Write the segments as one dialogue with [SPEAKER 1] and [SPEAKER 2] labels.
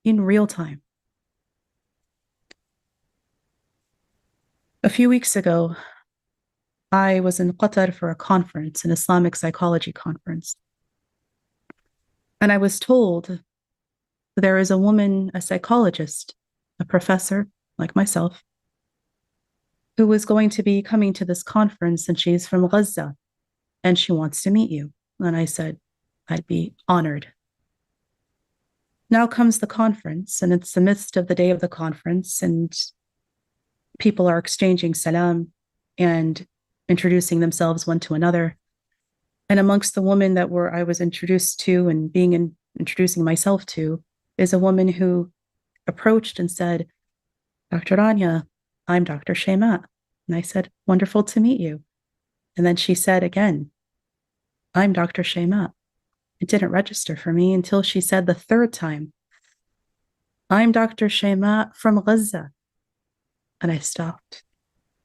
[SPEAKER 1] in real time. A few weeks ago, I was in Qatar for a conference, an Islamic psychology conference. And I was told there is a woman, a psychologist, a professor like myself, who was going to be coming to this conference, and she's from Gaza, and she wants to meet you. And I said, I'd be honored. Now comes the conference, and it's the midst of the day of the conference, and people are exchanging salam and introducing themselves one to another. And amongst the women that I was introduced to and introducing myself to is a woman who approached and said, Dr. Rania, I'm Dr. Shema. And I said, wonderful to meet you. And then she said again, I'm Dr. Shema. It didn't register for me until she said the third time, I'm Dr. Shema from Gaza. And I stopped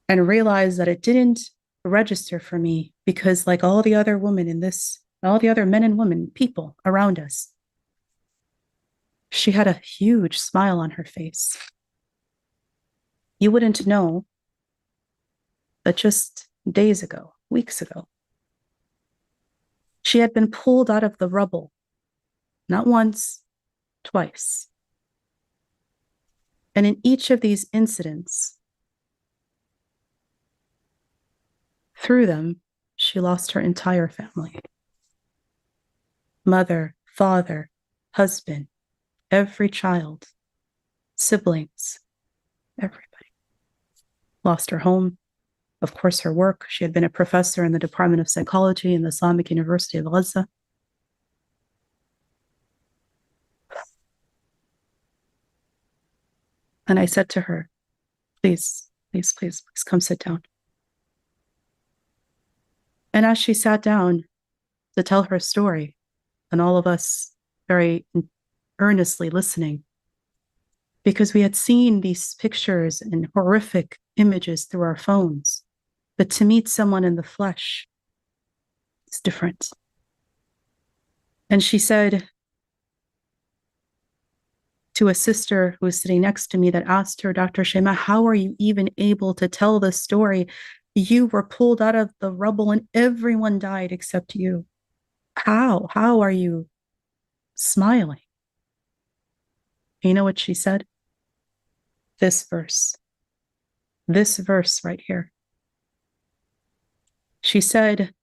[SPEAKER 1] and realized that it didn't register for me because, like all the other women in this, all the other men and women, people around us, she had a huge smile on her face. You wouldn't know that just days ago, weeks ago, she had been pulled out of the rubble, not once, twice. And in each of these incidents, through them, she lost her entire family. Mother, father, husband, every child, siblings, everybody. Lost her home, of course, her work. She had been a professor in the Department of Psychology in the Islamic University of Gaza. And I said to her, please, please, please, please come sit down. And as she sat down to tell her story, and all of us very earnestly listening, because we had seen these pictures and horrific images through our phones, but to meet someone in the flesh is different. And she said to a sister who was sitting next to me that asked her, Dr. Shema, how are you even able to tell this story? You were pulled out of the rubble and everyone died except you. How? How are you smiling? You know what she said? This verse right here. She said,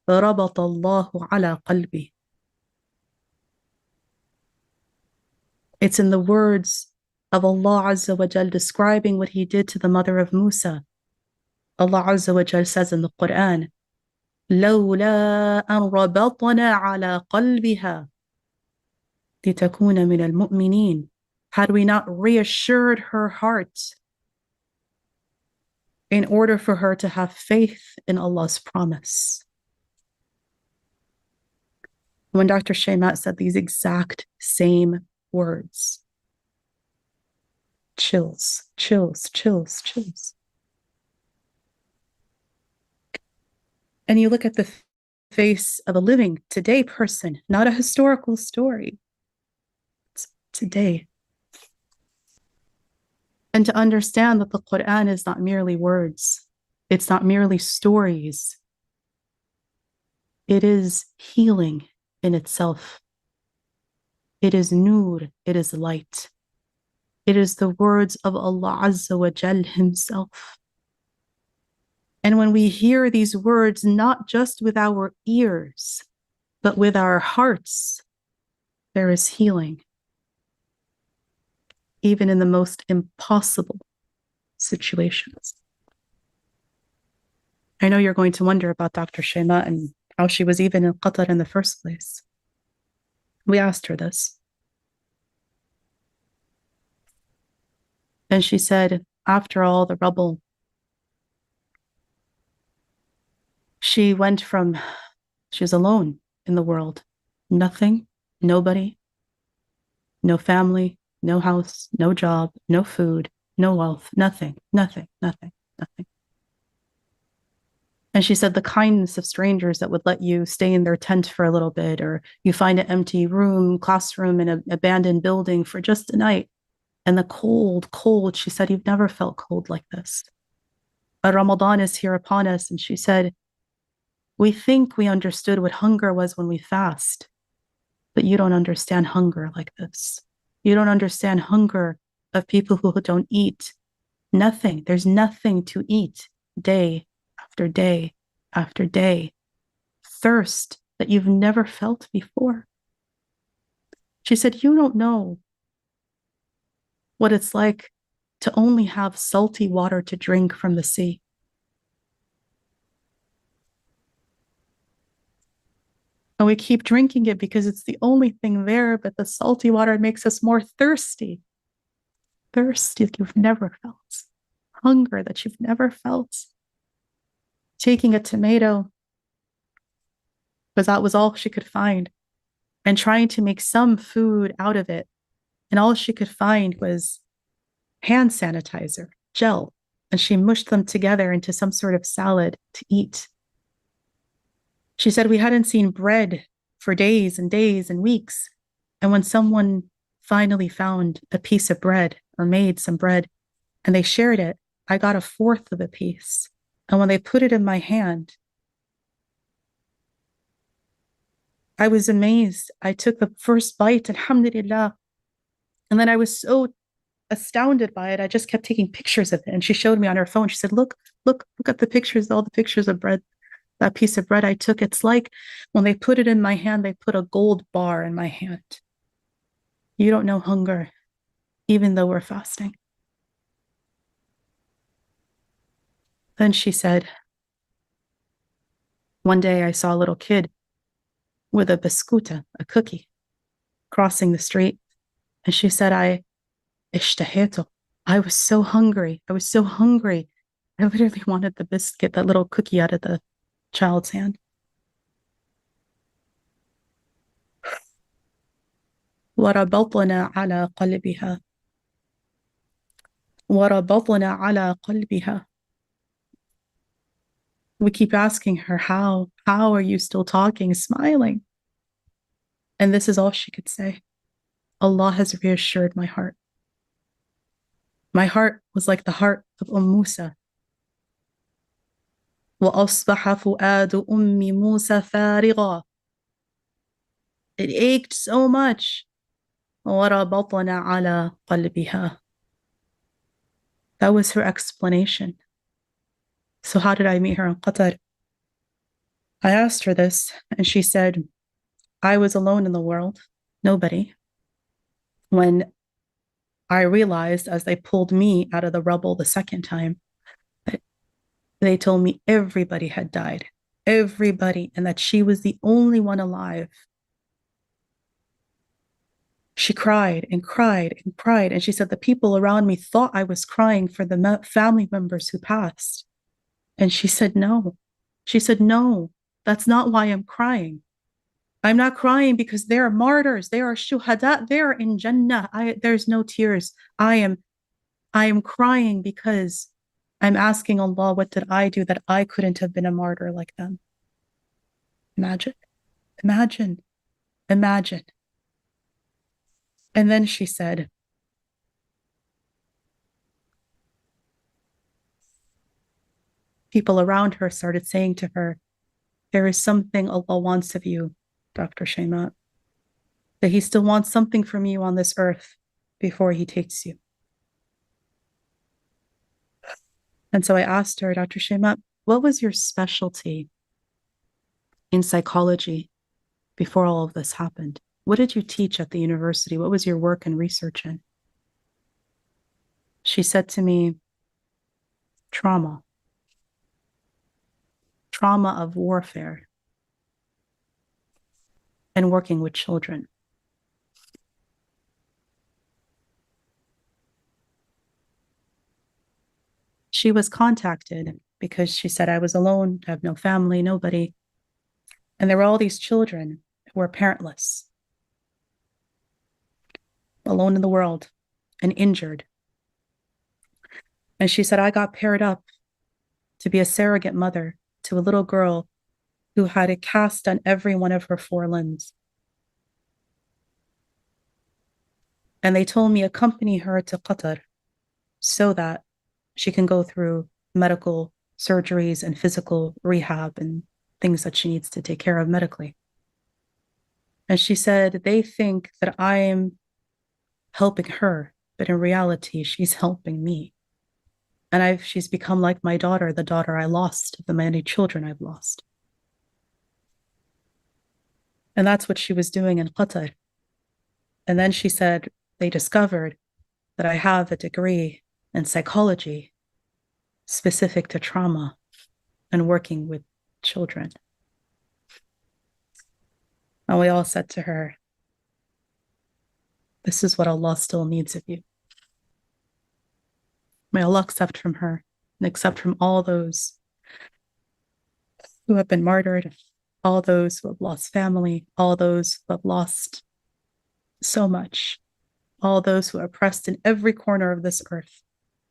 [SPEAKER 1] ربط الله على قلبي. It's in the words of Allah Azza wa Jal describing what he did to the mother of Musa. Allah Azza wa Jal says in the Quran, لولا أن ربطنا على قلبها لتكون من المؤمنين. Had we not reassured her heart in order for her to have faith in Allah's promise. When Dr. Shaymat said these exact same words, chills, chills, chills, chills. And you look at the face of a living today person, not a historical story. It's today. And to understand that the Quran is not merely words, it's not merely stories. It is healing in itself. It is nur, it is light. It is the words of Allah Azza wa Jal himself. And when we hear these words, not just with our ears, but with our hearts, there is healing. Even in the most impossible situations. I know you're going to wonder about Dr. Shema and how she was even in Qatar in the first place. We asked her this. And she said, after all the rubble, she was alone in the world. Nothing, nobody, no family, no house, no job, no food, no wealth, nothing, nothing, nothing, nothing. And she said the kindness of strangers that would let you stay in their tent for a little bit, or you find an empty room, classroom in an abandoned building for just a night. And the cold, cold, she said, you've never felt cold like this. But Ramadan is here upon us. And she said, we think we understood what hunger was when we fast, but you don't understand hunger like this. You don't understand hunger of people who don't eat. Nothing. There's nothing to eat day after day after day. Thirst that you've never felt before. She said, you don't know what it's like to only have salty water to drink from the sea. And we keep drinking it because it's the only thing there, but the salty water makes us more thirsty. Thirst that you've never felt. Hunger that you've never felt. Taking a tomato, because that was all she could find, and trying to make some food out of it. And all she could find was hand sanitizer, gel, and she mushed them together into some sort of salad to eat. She said we hadn't seen bread for days and days and weeks. And when someone finally found a piece of bread or made some bread and they shared it, I got a fourth of a piece. And when they put it in my hand, I was amazed. I took the first bite, alhamdulillah. And then I was so astounded by it. I just kept taking pictures of it. And she showed me on her phone. She said, look at the pictures, all the pictures of bread. That piece of bread I took, it's like when they put it in my hand, they put a gold bar in my hand. You don't know hunger, even though we're fasting. Then she said, one day I saw a little kid with a biscuita, a cookie, crossing the street. And she said, ishtaheto. I was so hungry. I was so hungry. I literally wanted the biscuit, that little cookie out of the child's hand. وربطنا على قلبها وربطنا على قلبها. We keep asking her, how are you still talking, smiling? And this is all she could say. Allah has reassured my heart. My heart was like the heart of Musa. وأصبح فؤاد أم موسى فارغا. It ached so much. وربطنا على قلبها. That was her explanation. So how did I meet her in Qatar? I asked her this, and she said, I was alone in the world, nobody. When I realized as they pulled me out of the rubble the second time, that they told me everybody had died, everybody, and that she was the only one alive. She cried and cried and cried. And she said, the people around me thought I was crying for the family members who passed. And she said, no. She said, no, that's not why I'm crying. I'm not crying because they are martyrs. They are shuhada. They are in Jannah. There's no tears. I am crying because I'm asking Allah, what did I do that I couldn't have been a martyr like them? Imagine, imagine, imagine. And then she said, people around her started saying to her, there is something Allah wants of you, Dr. Shaimat, that He still wants something from you on this earth before He takes you. And so I asked her, Dr. Shaimat, what was your specialty in psychology before all of this happened? What did you teach at the university? What was your work and research in? She said to me, trauma of warfare and working with children. She was contacted because she said, I was alone, I have no family, nobody. And there were all these children who were parentless, alone in the world, and injured. And she said, I got paired up to be a surrogate mother to a little girl who had a cast on every one of her four limbs. And they told me accompany her to Qatar so that she can go through medical surgeries and physical rehab and things that she needs to take care of medically. And she said they think that I am helping her, but in reality, she's helping me. And she's become like my daughter, the daughter I lost, the many children I've lost. And that's what she was doing in Qatar. And then she said they discovered that I have a degree in psychology specific to trauma and working with children. And we all said to her, this is what Allah still needs of you. May Allah accept from her and accept from all those who have been martyred, all those who have lost family, all those who have lost so much, all those who are oppressed in every corner of this earth,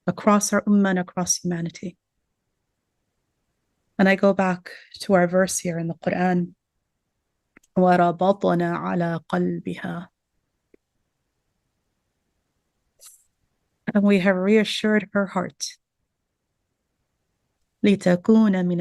[SPEAKER 1] across our ummah and across humanity. And I go back to our verse here in the Quran, وَرَبَطْنَا عَلَى قَلْبِهَا. And we have reassured her heart. لِتَكُونَ مِنَ